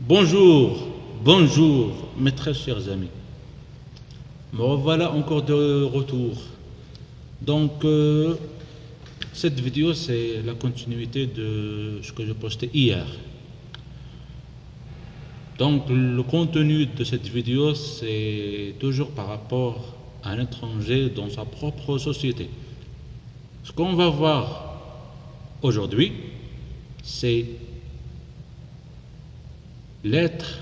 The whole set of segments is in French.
Bonjour, bonjour, mes très chers amis. Me revoilà encore de retour. Donc, cette vidéo, c'est la continuité de ce que je postais hier. Donc, le contenu de cette vidéo, c'est toujours par rapport à un étranger dans sa propre société. Ce qu'on va voir aujourd'hui, c'est l'être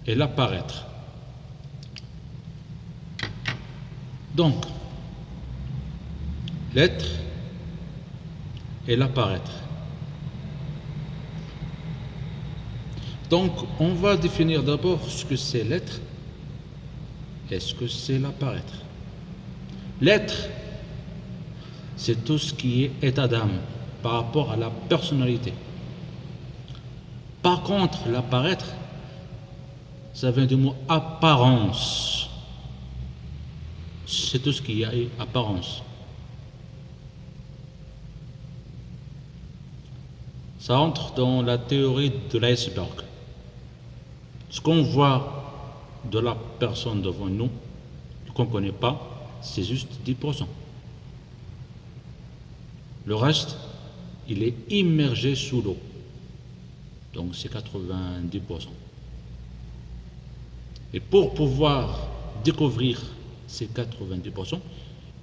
et l'apparaître. Donc, l'être et l'apparaître. Donc, on va définir d'abord ce que c'est l'être et ce que c'est l'apparaître. L'être, c'est tout ce qui est état d'âme par rapport à la personnalité. Par contre, l'apparaître, ça vient du mot apparence. C'est tout ce qui est apparence. Ça entre dans la théorie de l'iceberg. Ce qu'on voit de la personne devant nous, qu'on ne connaît pas, c'est juste 10%. Le reste, il est immergé sous l'eau. Donc c'est 90%. Et pour pouvoir découvrir ces 90%,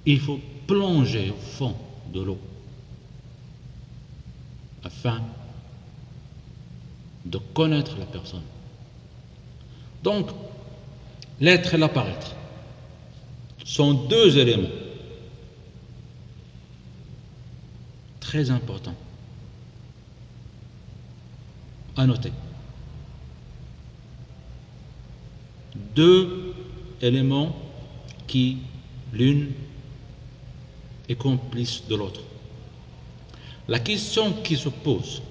il faut plonger au fond de l'eau afin de connaître la personne. Donc, l'être et l'apparaître sont deux éléments très importants à noter. Deux éléments qui, l'une est complice de l'autre. La question qui se pose,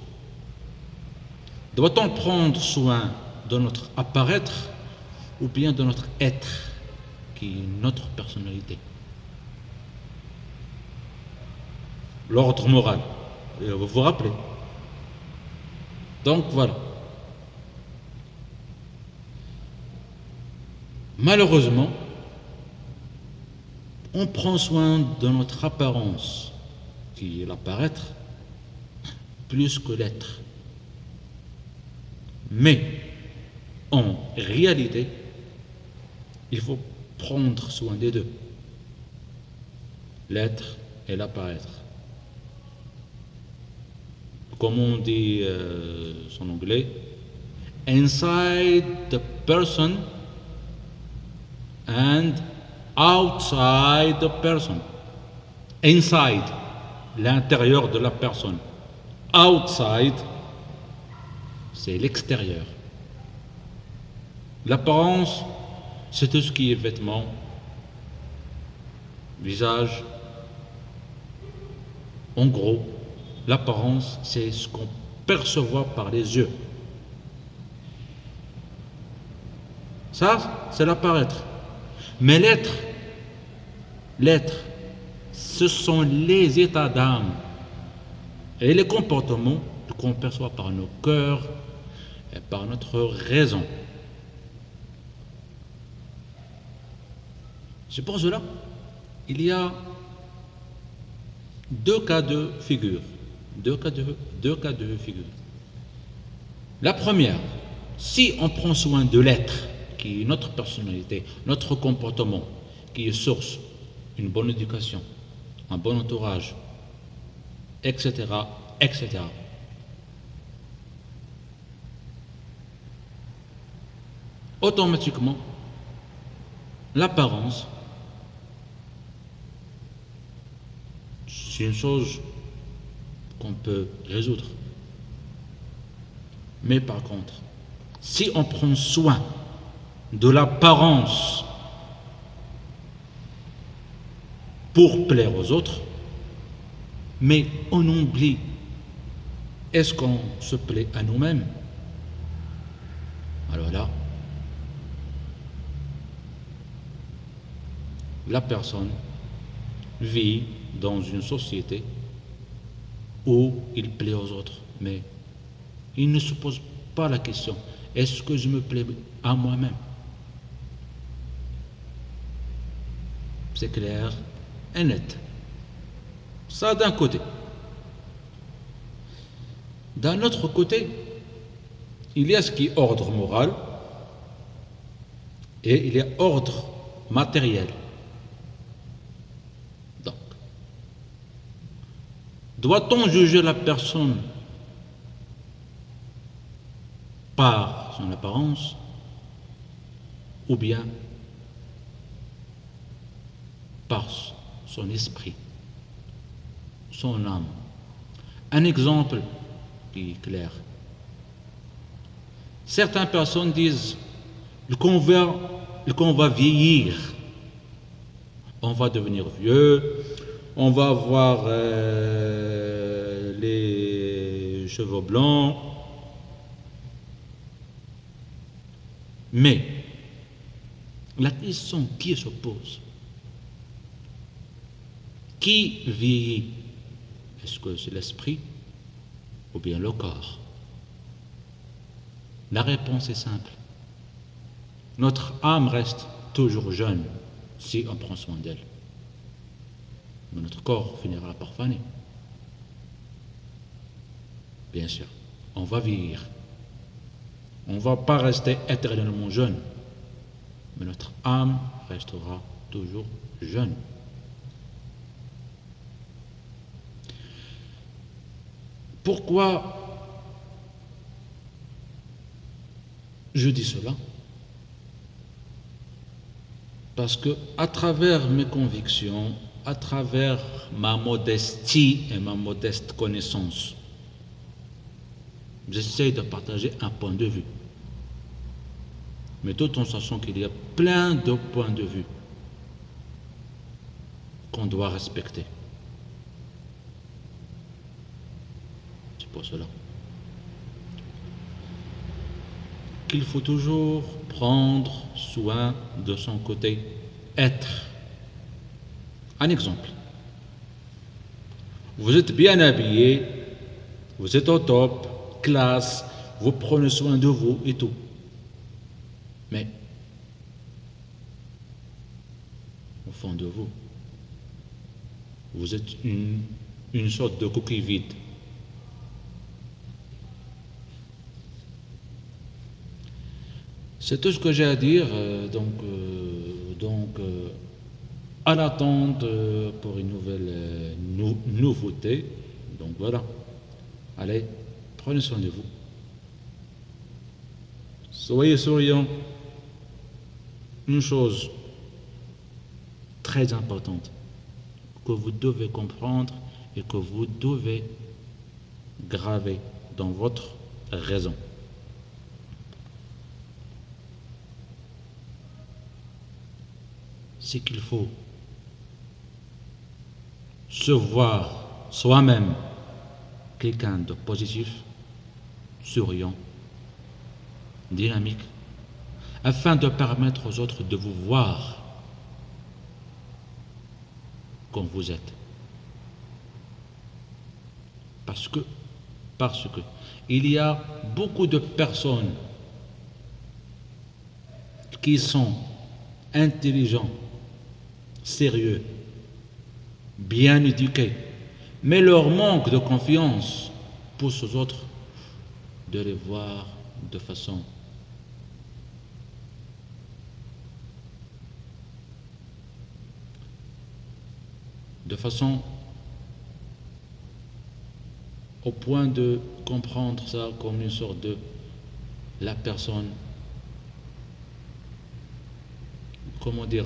doit-on prendre soin de notre apparaître ou bien de notre être, qui est notre personnalité? L'ordre moral, vous vous rappelez. Donc voilà. Malheureusement, on prend soin de notre apparence, qui est l'apparaître, plus que l'être. Mais, en réalité, il faut prendre soin des deux, l'être et l'apparaître. Comme on dit en anglais, inside the person and outside the person. Inside, l'intérieur de la personne. Outside, c'est l'extérieur. L'apparence, c'est tout ce qui est vêtements, visage. En gros, l'apparence, c'est ce qu'on perçoit par les yeux. Ça, c'est l'apparaître. Mais l'être, ce sont les états d'âme et les comportements qu'on perçoit par nos cœurs et par notre raison. C'est pour cela il y a deux cas de figure. La première, si on prend soin de l'être, qui est notre personnalité, notre comportement, qui est source, une bonne éducation, un bon entourage, etc., etc. Automatiquement, l'apparence, c'est une chose qu'on peut résoudre. Mais par contre, si on prend soin de l'apparence pour plaire aux autres, mais on oublie, est-ce qu'on se plaît à nous-mêmes? Alors là, la personne vit dans une société où il plaît aux autres, mais il ne se pose pas la question. Est-ce que je me plais à moi-même? C'est clair et net. Ça d'un côté. D'un autre côté, il y a ce qui est ordre moral et il y a ordre matériel. Donc, doit-on juger la personne par son apparence ou bien par son esprit, son âme? Un exemple qui est clair. Certaines personnes disent qu'on va vieillir, on va devenir vieux, on va avoir les cheveux blancs, mais la question qui se pose, qui vieillit? Est-ce que c'est l'esprit ou bien le corps? La réponse est simple. Notre âme reste toujours jeune si on prend soin d'elle. Mais notre corps finira par faner. Bien sûr, on va vieillir. On ne va pas rester éternellement jeune. Mais notre âme restera toujours jeune. Pourquoi je dis cela? Parce que à travers mes convictions, à travers ma modestie et ma modeste connaissance, j'essaie de partager un point de vue. Mais tout en sachant qu'il y a plein de points de vue qu'on doit respecter. C'est pour cela qu'il faut toujours prendre soin de son côté être. Un exemple. Vous êtes bien habillé, vous êtes au top, classe, vous prenez soin de vous et tout. Mais, au fond de vous, vous êtes une sorte de coquille vide. C'est tout ce que j'ai à dire, en attente pour une nouvelle nouveauté. Donc voilà. Allez, prenez soin de vous. Soyez souriants. Une chose très importante que vous devez comprendre et que vous devez graver dans votre raison. C'est qu'il faut se voir soi-même quelqu'un de positif, souriant, dynamique, afin de permettre aux autres de vous voir comme vous êtes. Parce que il y a beaucoup de personnes qui sont intelligents, sérieux, bien éduqués, mais leur manque de confiance pousse aux autres de les voir de façon au point de comprendre ça comme une sorte de la personne, comment dire,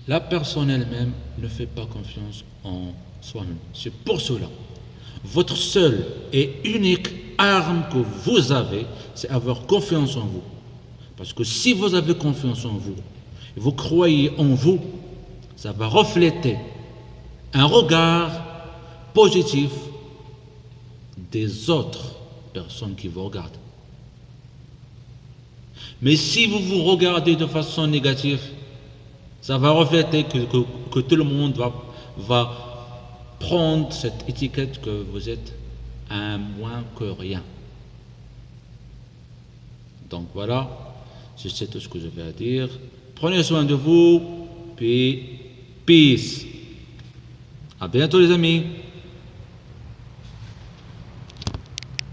la personne elle-même ne fait pas confiance en soi-même. C'est pour cela, votre seule et unique arme que vous avez, c'est avoir confiance en vous. Parce que si vous avez confiance en vous, vous croyez en vous, ça va refléter un regard positif des autres personnes qui vous regardent. Mais si vous vous regardez de façon négative, ça va refléter que tout le monde va prendre cette étiquette que vous êtes un moins que rien. Donc voilà, je sais tout ce que je vais à dire. Prenez soin de vous, puis peace. À bientôt les amis.